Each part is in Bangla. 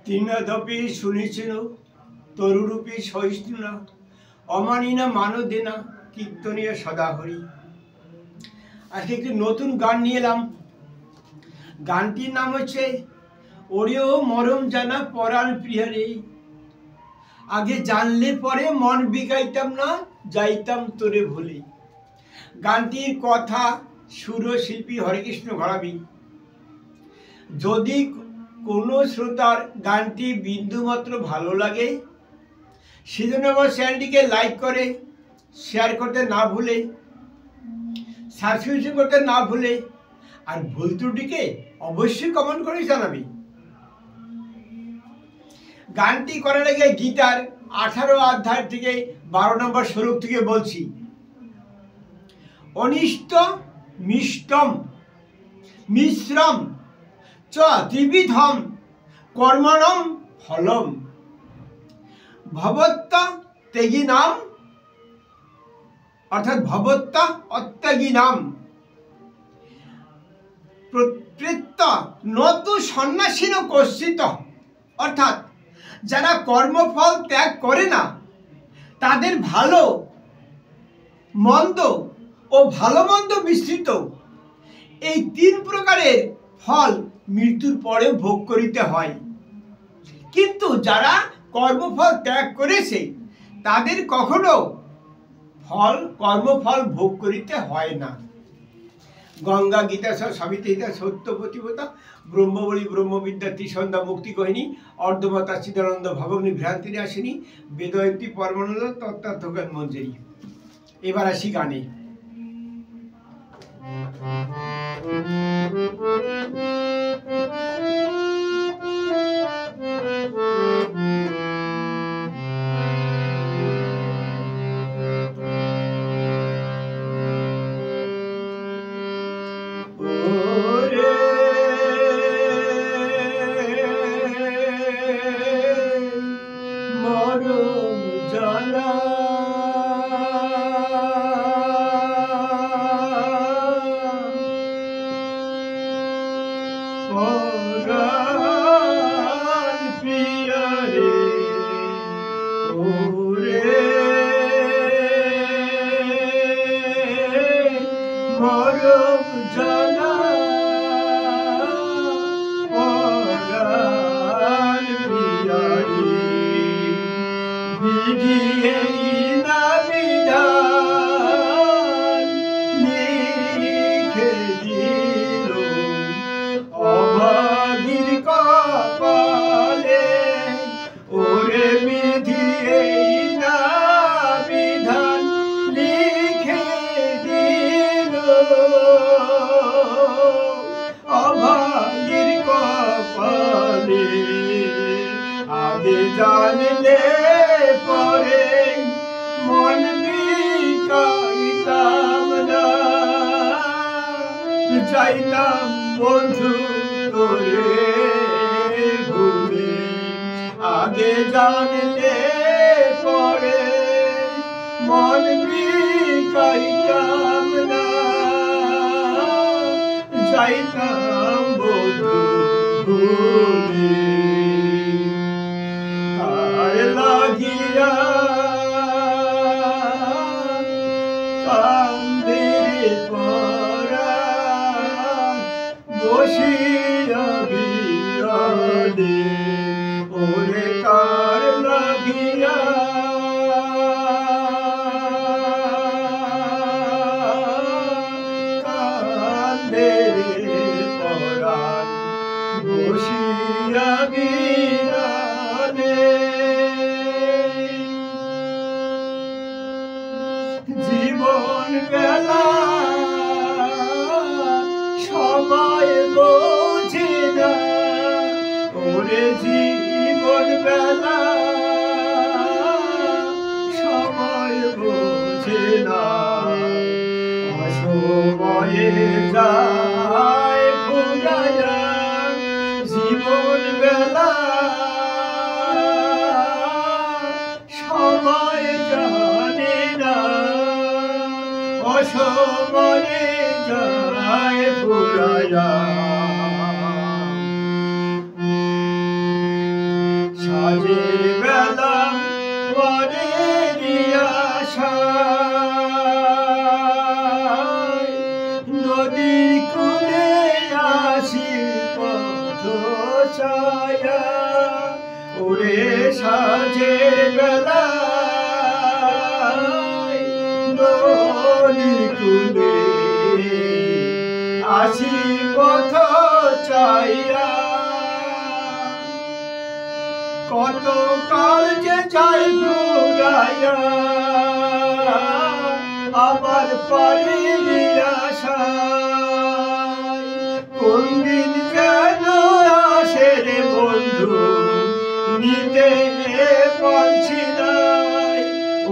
তৃণাদপি শুনেছিল তরুরূপী সহিষ্ণুনা অমানিনা মানদেনা কীর্তনীয় সদাহরি। আজকে একটি নতুন গান নিয়ে এলাম। গানটির নাম হচ্ছে ওরেও মরম জানা পরাণ প্রিয়ারে, আগে জানলে পরে মন বিগাইতাম না, যাইতাম তোরে ভুলে। গানটির কথা সুর শিল্পী হরেকৃষ্ণ ঘরামি। যদি কোনো শ্রোতার গানটি বিন্দুমাত্র ভালো লাগে, সেজন্য আমার চ্যানেলটিকে লাইক করে শেয়ার করতে না ভুলে, সাবস্ক্রিপশন করতে না ভুলে, আর ভুল ত্রুটিকে অবশ্যই কমেন্ট করে জানাবি। গানটি করার আগে গীতার 18 অধ্যায় থেকে 12 নম্বর শ্লোক থেকে বলছি। অনিষ্ট মিষ্টম মিশ্রম চ ত্রিবিধম কর্মণম ফলম ভবত্ত ত্যাগিনাম, অর্থাৎ ভবত্ত অত্যাগিনাম প্রত্যেত্ত নত সন্ন্যাসীন কর্ষিত, অর্থাৎ যারা কর্মফল ত্যাগ করে না তাদের ভালো মন্দ ও ভালো মন্দ মিশ্রিত এই 3 প্রকারের ফল মৃত্যুর পরে ভোগ করিতে হয়। কিন্তু যারা কর্মফল ত্যাগ করেছে তাদের কখনো কর্মফল ভোগ করিতে হয় না। গঙ্গা গীতা সাবিত্রিতা সত্য প্রতিপতা ব্রহ্মবলী ব্রহ্মবিদ্যা ত্রিসন্ধ্যা মুক্তি কহিনী অর্ধমাতা চিদানন্দ ভবগ্নি ভ্রান্তিরে আসেনি বেদয়ন্তী পরমানন্দ তত্ত্বার্থজ্ঞান মঞ্জরি। এবার আসি গানে। জানলে পরে মন বিকাইতাম না, যাইতাম বন্ধু তোরে ভুলে। আগে জানলে পরে মন বিকাইতাম না, যাইতাম বন্ধু ভুলে। লাগিয়া কান্দে পরা বসিয়া বিরাদে, ওরে কার লাগিয়া কান্দে পরা বসিয়া বিরাদে। জীবন বেলা সময় বোঝে না, ওরে জীবন বেলা সময় বোঝে না, অসময়ে যায় ফুরায়া জীবন বেলা সময় জানে না, অসময়ে যায় ফুরায়া। সাজের বেলায় নদী কূলে আসি পথ চাইয়া, কত কাল যে যাই ঘুরাইয়া আবার পারির আশায়। কোন দিন যেন আসে রে বন্ধু নিতে পারছি নাই,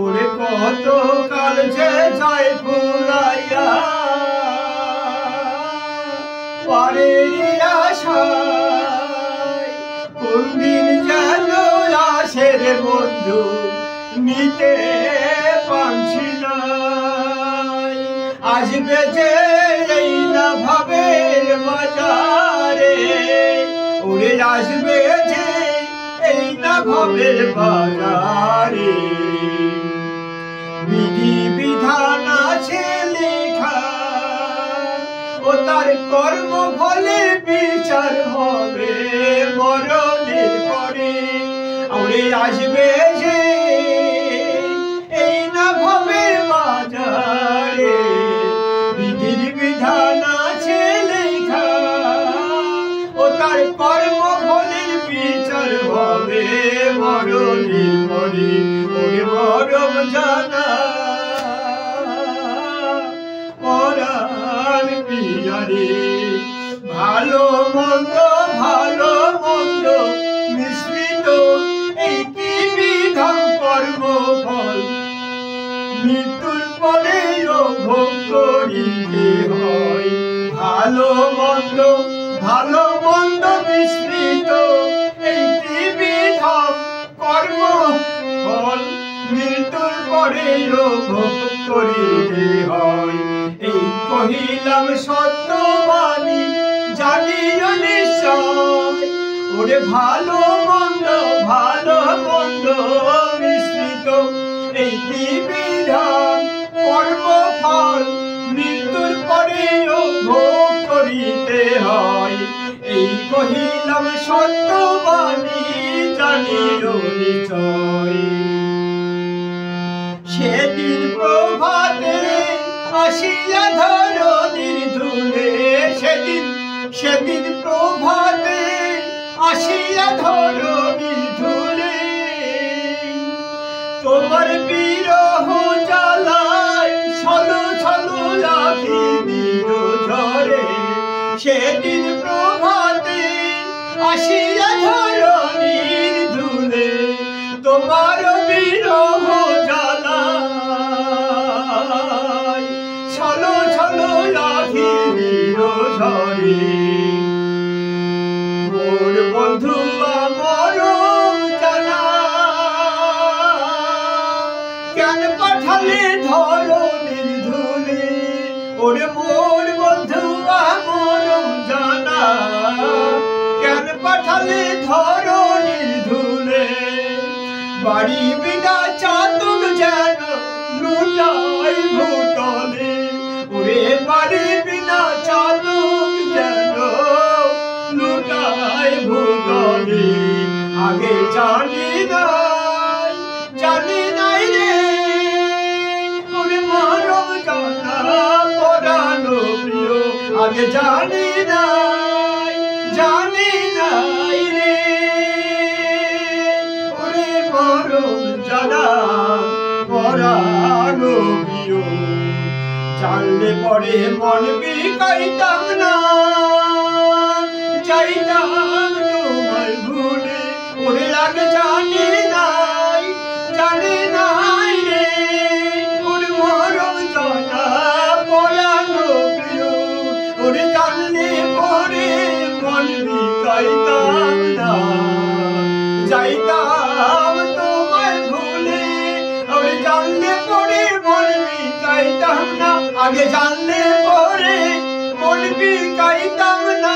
ওরে কত কাল যে যাই ঘুরাইয়া পারির আশায়। কোন দিন যেন আসে রে বন্ধু নিতে পারছি নাই, আসবে যে এই না ভাবের বাজারে, ওরে আসবে যে এই না ভাবের বাজারে। বিধি বিধান আছে লেখা, ও তার কর্ম ফলে বিচার হবে মরণের পরে, ওরে আসবে যে এই না ভাবের বাজারে। বিধির বিধান আছে লেখা, ও তার কর্ম ফলের বিচার হবে মরণের পরে, ওরে মরম জানা পরাণ পিয়ারে। ভালো মন্দ মিশ্রিত এই কি বিধান কর্ম ফল, মৃত্যুর পরে ভোগ করিতে হয়। ভালো মন্দ মিশ্রিত এই কি বিধান কর্ম ফল, মৃত্যুর পরে ভোগ করিতে হয়। এই কহিলাম সত্যবাণী জানিও নিশ্চয়, ওরে ভালো মন্দ মিশ্রিত এই কি বিধান কর্ম ফল, মৃত্যুর পরে ভোগ করিতে হয়। এই কহিলাম সত্যবাণী জানিও নিশ্চয়। সেদিন প্রভাতে আসিয়া ধরণীর ধুলে, সেদিন প্রভাতে আসিয়া ধরণীর ধুলে, তোমার বিরহ জ্বালায় ছলো আখি দিল ঝরে। সেদিন প্রভাতে আসিয়া ধরণীর ধুলে, তোমার বিরহ জ্বালায় ছলো আখি দিল ঝরে। মোর বন্ধু আমার জানা কেন পাঠালে ধরণীর ধুলে, ওরে মোর বন্ধু আমার জানা কেন পাঠালে ধরণীর ধুলে। বাড়ি বিনা চাতক যেন লুটাই ভূতলে, ওরে বাড়ি বিনা চাতক যেন লুটাই ভূতলে। আগে জানি নাই রে, ওরে মরম জানা পরানো প্রিয়। আগে জানি নাই রে, ওরে মরম জানা পরানো প্রিয়। জানলে পরে মন বিকাইতাম না, চাইতাম তোমার ভুলে, ওরে আগে জানি নাই রে, ওরে মরম জানা পরানো প্রিয়। ওরে জানলে পরে মন বিকাইতাম না, যাইতাম তোমার ভুলে, ওরে জানলে পরে মন বিকাইতাম না। আগে জানলে পরে মন বিকাইতাম না।